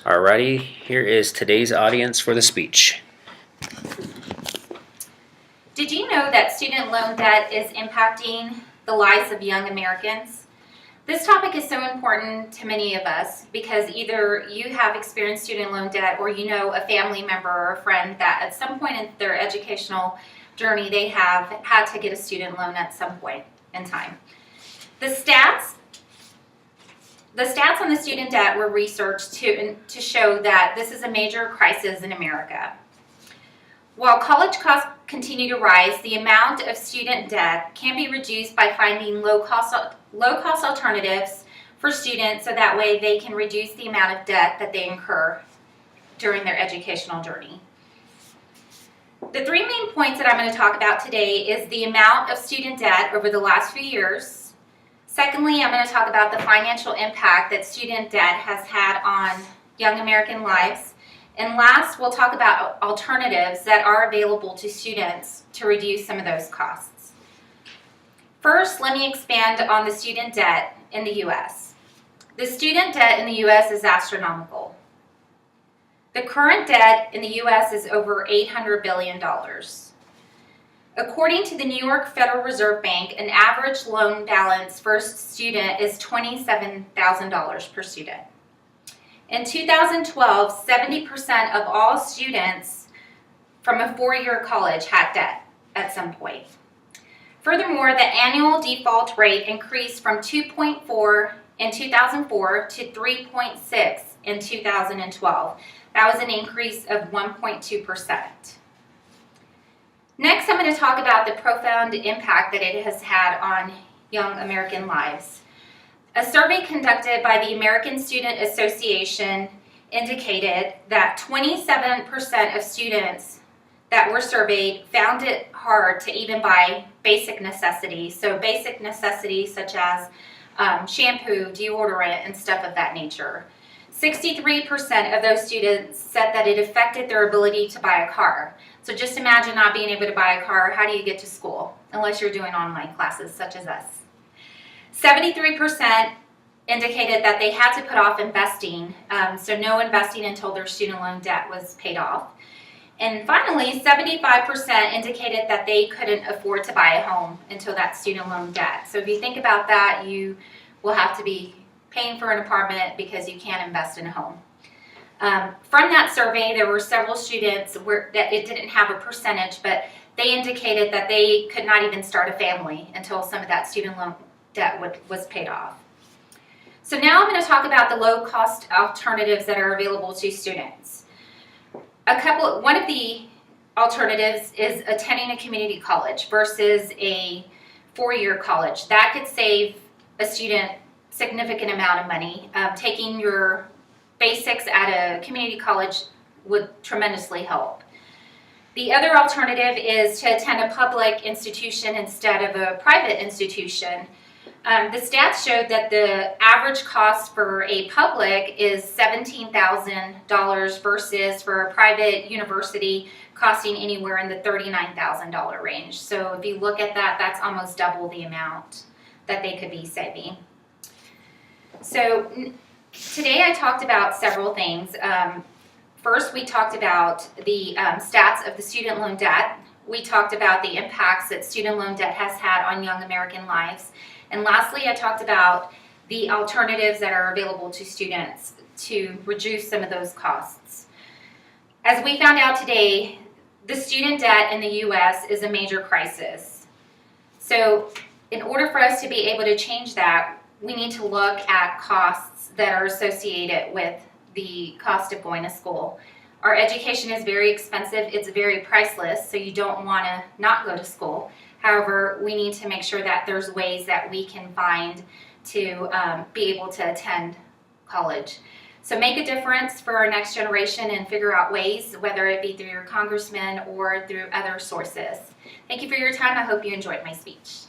Alrighty, here is today's audience for the speech. Did you know that student loan debt is impacting the lives of young Americans? This topic is so important to many of us because either you have experienced student loan debt or you know a family member or a friend that at some point in their educational journey they have had to get a student loan at some point in time. The stats on the student debt were researched to show that this is a major crisis in America. While college costs continue to rise, the amount of student debt can be reduced by finding low-cost alternatives for students so that way they can reduce the amount of debt that they incur during their educational journey. The three main points that I'm going to talk about today is the amount of student debt over the last few years. Secondly, I'm going to talk about the financial impact that student debt has had on young American lives. And last, we'll talk about alternatives that are available to students to reduce some of those costs. First, let me expand on the student debt in the U.S. The student debt in the U.S. is astronomical. The current debt in the U.S. is over $800 billion. According to the New York Federal Reserve Bank, an average loan balance for a student is $27,000 per student. In 2012, 70% of all students from a four-year college had debt at some point. Furthermore, the annual default rate increased from 2.4 in 2004 to 3.6 in 2012. That was an increase of 1.2%. Next, I'm going to talk about the profound impact that it has had on young American lives. A survey conducted by the American Student Association indicated that 27% of students that were surveyed found it hard to even buy basic necessities. So basic necessities such as shampoo, deodorant, and stuff of that nature. 63% of those students said that it affected their ability to buy a car. So just imagine not being able to buy a car. How do you get to school? Unless you're doing online classes such as us. 73% indicated that they had to put off investing, so no investing until their student loan debt was paid off. And finally, 75% indicated that they couldn't afford to buy a home until that student loan debt. So if you think about that, you will have to be paying for an apartment because you can't invest in a home. From that survey, there were several students that it didn't have a percentage, but they indicated that they could not even start a family until some of that student loan debt was paid off. So now I'm going to talk about the low-cost alternatives that are available to students. One of the alternatives is attending a community college versus a four-year college. That could save a student significant amount of money. Taking your basics at a community college would tremendously help. The other alternative is to attend a public institution instead of a private institution. The stats showed that the average cost for a public is $17,000 versus for a private university costing anywhere in the $39,000 range. So if you look at that, that's almost double the amount that they could be saving. So today I talked about several things. First, we talked about the stats of the student loan debt. We talked about the impacts that student loan debt has had on young American lives. And lastly, I talked about the alternatives that are available to students to reduce some of those costs. As we found out today, the student debt in the U.S. is a major crisis. So in order for us to be able to change that, we need to look at costs that are associated with the cost of going to school. Our education is very expensive. It's very priceless, so you don't want to not go to school. However, we need to make sure that there's ways that we can find to be able to attend college. So make a difference for our next generation and figure out ways, whether it be through your congressman or through other sources. Thank you for your time. I hope you enjoyed my speech.